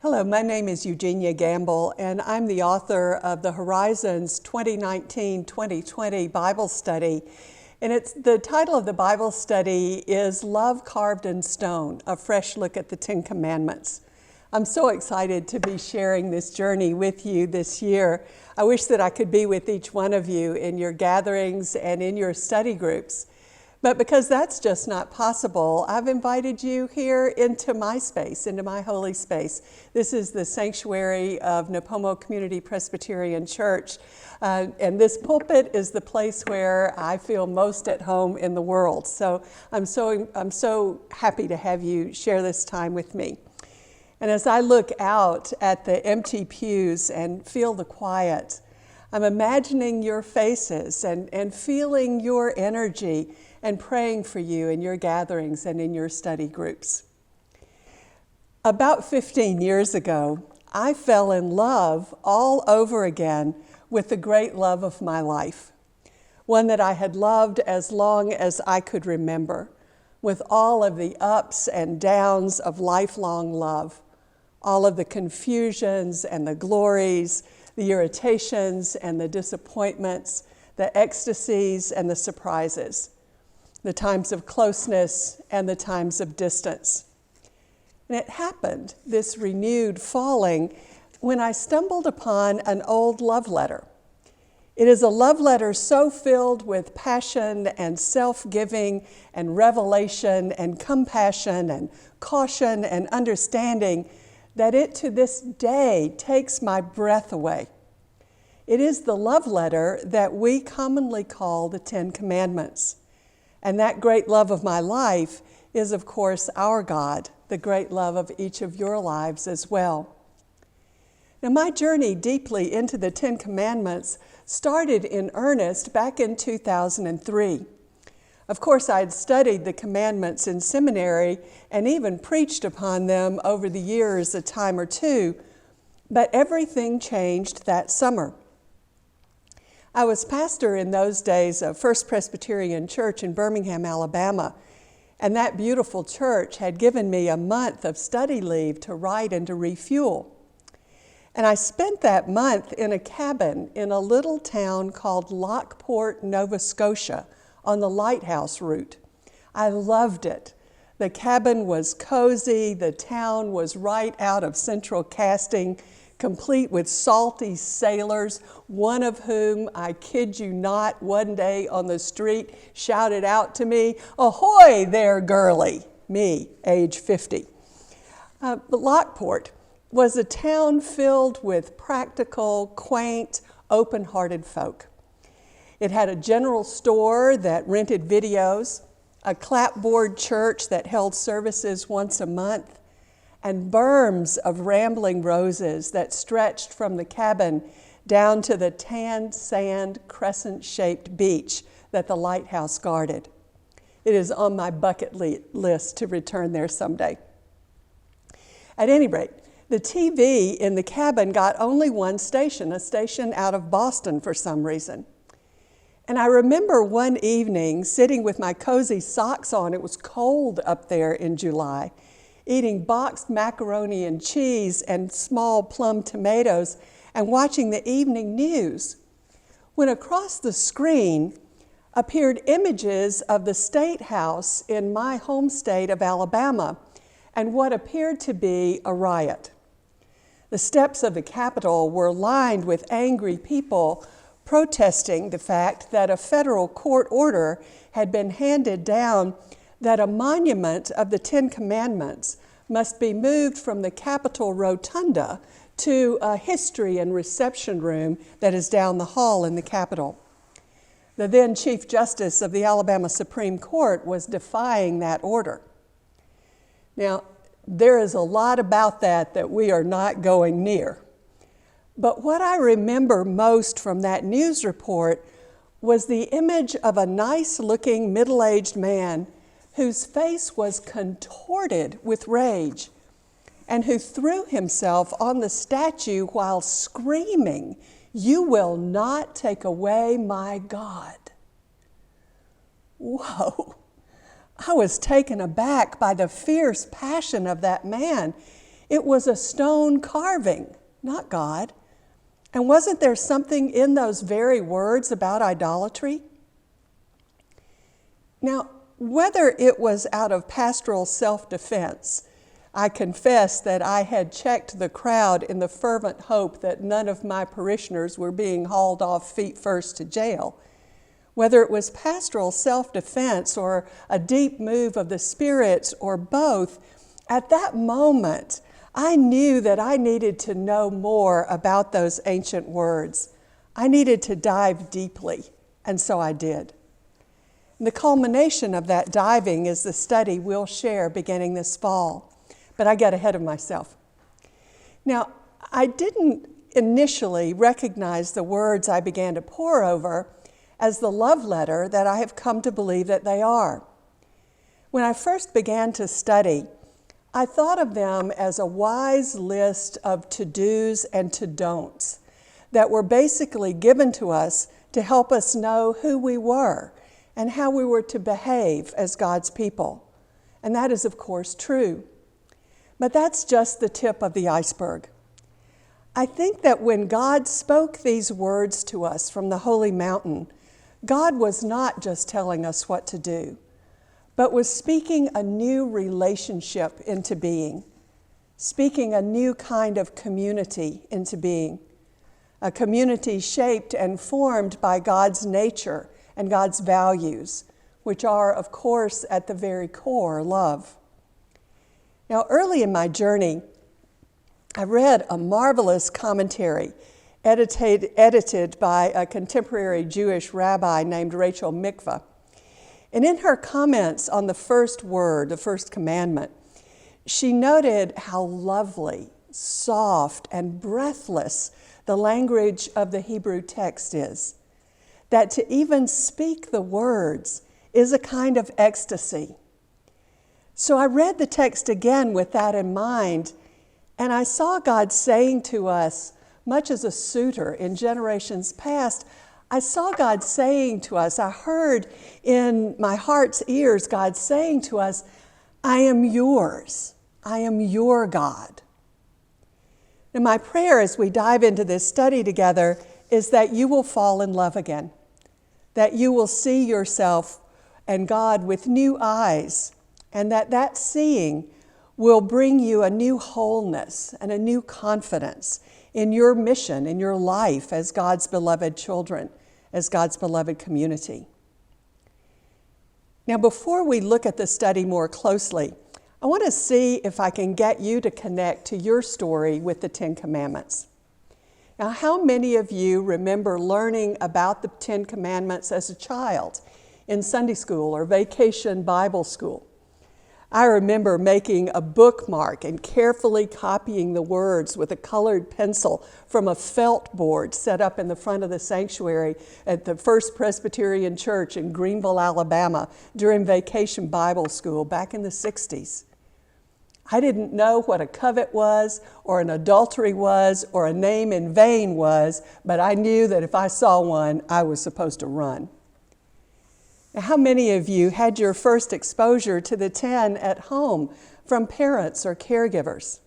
Hello, my name is Eugenia Gamble, and I'm the author of the Horizons 2019-2020 Bible Study. And the title of the Bible study is Love Carved in Stone, a fresh look at the Ten Commandments. I'm so excited to be sharing this journey with you this year. I wish that I could be with each one of you in your gatherings and in your study groups. But because that's just not possible, I've invited you here into my space, into my holy space. This is the sanctuary of Napomo Community Presbyterian Church. And this pulpit is the place where I feel most at home in the world. So I'm so happy to have you share this time with me. And as I look out at the empty pews and feel the quiet, I'm imagining your faces and feeling your energy and praying for you in your gatherings and in your study groups. About 15 years ago, I fell in love all over again with the great love of my life, one that I had loved as long as I could remember, with all of the ups and downs of lifelong love, all of the confusions and the glories, the irritations and the disappointments, the ecstasies and the surprises, the times of closeness and the times of distance. And it happened, this renewed falling, when I stumbled upon an old love letter. It is a love letter so filled with passion and self-giving and revelation and compassion and caution and understanding that it to this day takes my breath away. It is the love letter that we commonly call the Ten Commandments. And that great love of my life is, of course, our God, the great love of each of your lives as well. Now, my journey deeply into the Ten Commandments started in earnest back in 2003. Of course, I'd studied the commandments in seminary and even preached upon them over the years a time or two, but everything changed that summer. I was pastor in those days of First Presbyterian Church in Birmingham, Alabama, and that beautiful church had given me a month of study leave to write and to refuel. And I spent that month in a cabin in a little town called Lockport, Nova Scotia, on the Lighthouse route. I loved it. The cabin was cozy, the town was right out of central casting, complete with salty sailors, one of whom, I kid you not, one day on the street shouted out to me, "Ahoy there, girlie," me, age 50. But Lockport was a town filled with practical, quaint, open-hearted folk. It had a general store that rented videos, a clapboard church that held services once a month, and berms of rambling roses that stretched from the cabin down to the tanned sand crescent-shaped beach that the lighthouse guarded. It is on my bucket list to return there someday. At any rate, the TV in the cabin got only one station, a station out of Boston for some reason. And I remember one evening sitting with my cozy socks on, it was cold up there in July, eating boxed macaroni and cheese and small plum tomatoes and watching the evening news, when across the screen appeared images of the State House in my home state of Alabama and what appeared to be a riot. The steps of the Capitol were lined with angry people protesting the fact that a federal court order had been handed down that a monument of the Ten Commandments must be moved from the Capitol Rotunda to a history and reception room that is down the hall in the Capitol. The then Chief Justice of the Alabama Supreme Court was defying that order. Now, there is a lot about that we are not going near. But what I remember most from that news report was the image of a nice-looking middle-aged man whose face was contorted with rage and who threw himself on the statue while screaming, "You will not take away my God." Whoa! I was taken aback by the fierce passion of that man. It was a stone carving, not God. And wasn't there something in those very words about idolatry? Now, whether it was out of pastoral self-defense, I confess that I had checked the crowd in the fervent hope that none of my parishioners were being hauled off feet first to jail. Whether it was pastoral self-defense or a deep move of the Spirit or both, at that moment, I knew that I needed to know more about those ancient words. I needed to dive deeply, and so I did. The culmination of that diving is the study we'll share beginning this fall, but I got ahead of myself. Now, I didn't initially recognize the words I began to pore over as the love letter that I have come to believe that they are. When I first began to study, I thought of them as a wise list of to-dos and to-don'ts that were basically given to us to help us know who we were and how we were to behave as God's people. And that is, of course, true. But that's just the tip of the iceberg. I think that when God spoke these words to us from the holy mountain, God was not just telling us what to do, but was speaking a new relationship into being, speaking a new kind of community into being, a community shaped and formed by God's nature and God's values, which are, of course, at the very core, love. Now, early in my journey, I read a marvelous commentary edited by a contemporary Jewish rabbi named Rachel Mikva. And in her comments on the first word, the first commandment, she noted how lovely, soft, and breathless the language of the Hebrew text is. That to even speak the words is a kind of ecstasy. So I read the text again with that in mind, and I saw God saying to us, much as a suitor in generations past, I saw God saying to us, I heard in my heart's ears God saying to us, I am yours. I am your God. And my prayer as we dive into this study together is that you will fall in love again, that you will see yourself and God with new eyes, and that seeing will bring you a new wholeness and a new confidence in your mission, in your life as God's beloved children, as God's beloved community. Now, before we look at the study more closely, I want to see if I can get you to connect to your story with the Ten Commandments. Now, how many of you remember learning about the Ten Commandments as a child in Sunday school or vacation Bible school? I remember making a bookmark and carefully copying the words with a colored pencil from a felt board set up in the front of the sanctuary at the First Presbyterian Church in Greenville, Alabama during vacation Bible school back in the 60s. I didn't know what a covet was or an adultery was or a name in vain was, but I knew that if I saw one, I was supposed to run. Now, how many of you had your first exposure to the 10 at home from parents or caregivers?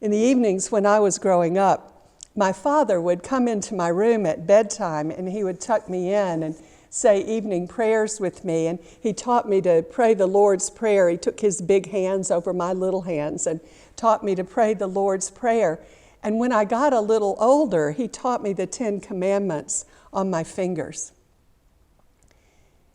In the evenings when I was growing up, my father would come into my room at bedtime and he would tuck me in and say evening prayers with me, and he taught me to pray the Lord's Prayer. He took his big hands over my little hands and taught me to pray the Lord's Prayer. And when I got a little older, he taught me the 10 Commandments on my fingers.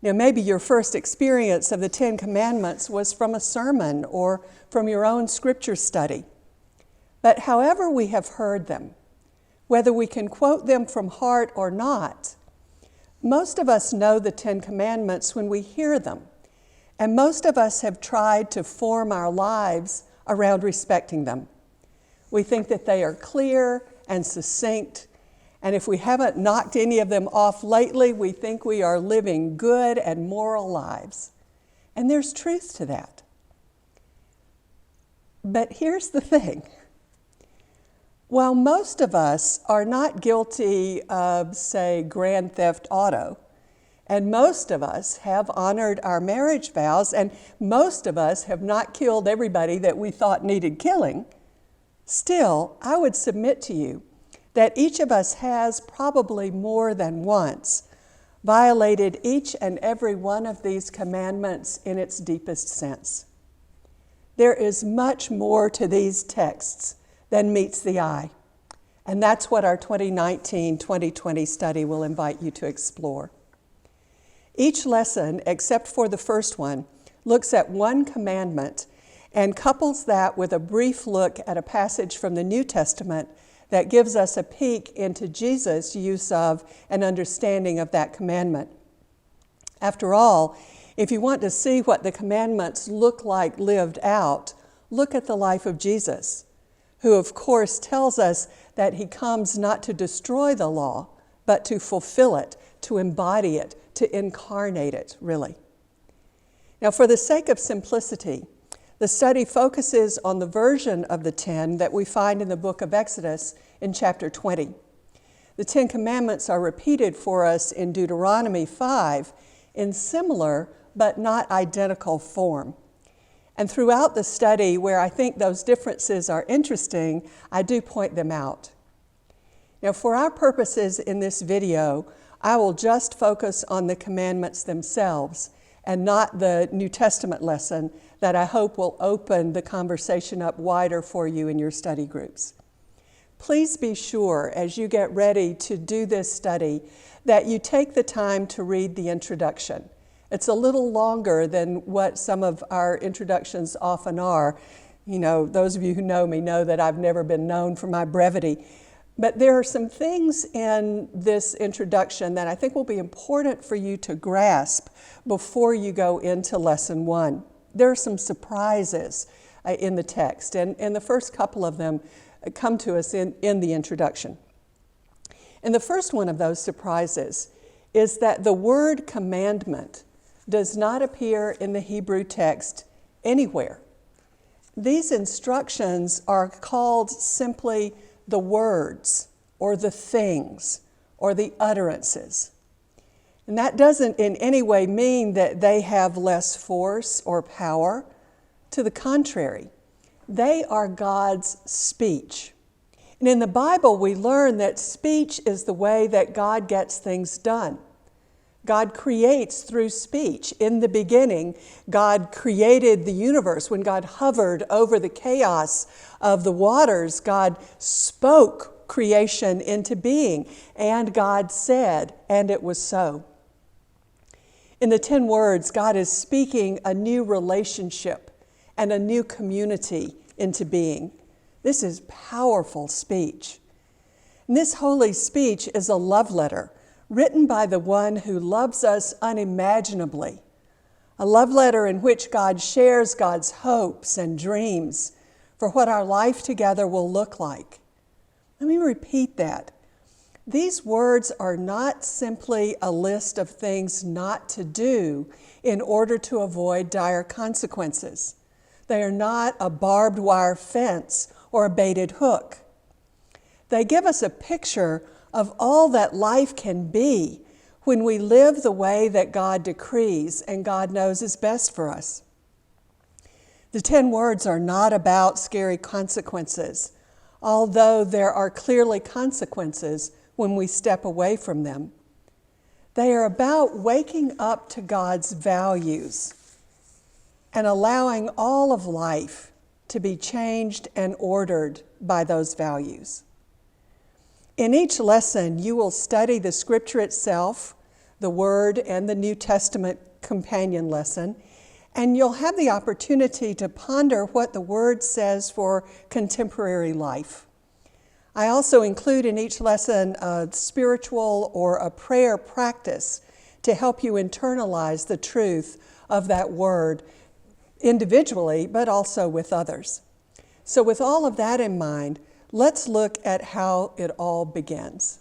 Now, maybe your first experience of the 10 Commandments was from a sermon or from your own scripture study. But however we have heard them, whether we can quote them from heart or not, most of us know the 10 Commandments when we hear them, and most of us have tried to form our lives around respecting them. We think that they are clear and succinct, and if we haven't knocked any of them off lately, we think we are living good and moral lives. And there's truth to that. But here's the thing. While most of us are not guilty of, say, grand theft auto, And most of us have honored our marriage vows, and most of us have not killed everybody that we thought needed killing. Still, I would submit to you that each of us has, probably more than once, violated each and every one of these commandments in its deepest sense. There is much more to these texts than meets the eye, and that's what our 2019-2020 study will invite you to explore. Each lesson, except for the first one, looks at one commandment and couples that with a brief look at a passage from the New Testament that gives us a peek into Jesus' use of and understanding of that commandment. After all, if you want to see what the commandments look like lived out, look at the life of Jesus, who of course tells us that he comes not to destroy the law, but to fulfill it, to embody it, to incarnate it, really. Now, for the sake of simplicity, the study focuses on the version of the 10 that we find in the book of Exodus in chapter 20. The 10 Commandments are repeated for us in Deuteronomy 5 in similar but not identical form. And throughout the study, where I think those differences are interesting, I do point them out. Now, for our purposes in this video, I will just focus on the commandments themselves and not the New Testament lesson that I hope will open the conversation up wider for you in your study groups. Please be sure, as you get ready to do this study, that you take the time to read the introduction. It's a little longer than what some of our introductions often are. You know, those of you who know me know that I've never been known for my brevity. But there are some things in this introduction that I think will be important for you to grasp before you go into lesson 1. There are some surprises in the text, and the first couple of them come to us in the introduction. And the first one of those surprises is that the word commandment does not appear in the Hebrew text anywhere. These instructions are called simply the words, or the things, or the utterances. And that doesn't in any way mean that they have less force or power. To the contrary, they are God's speech. And in the Bible, we learn that speech is the way that God gets things done. God creates through speech. In the beginning, God created the universe. When God hovered over the chaos of the waters, God spoke creation into being, and God said, and it was so. In the 10 words, God is speaking a new relationship and a new community into being. This is powerful speech. And this holy speech is a love letter written by the one who loves us unimaginably, a love letter in which God shares God's hopes and dreams for what our life together will look like. Let me repeat that. These words are not simply a list of things not to do in order to avoid dire consequences. They are not a barbed wire fence or a baited hook. They give us a picture of all that life can be when we live the way that God decrees and God knows is best for us. The 10 words are not about scary consequences, although there are clearly consequences when we step away from them. They are about waking up to God's values and allowing all of life to be changed and ordered by those values. In each lesson, you will study the scripture itself, the Word, and the New Testament companion lesson, and you'll have the opportunity to ponder what the Word says for contemporary life. I also include in each lesson a spiritual or a prayer practice to help you internalize the truth of that Word individually, but also with others. So with all of that in mind, let's look at how it all begins.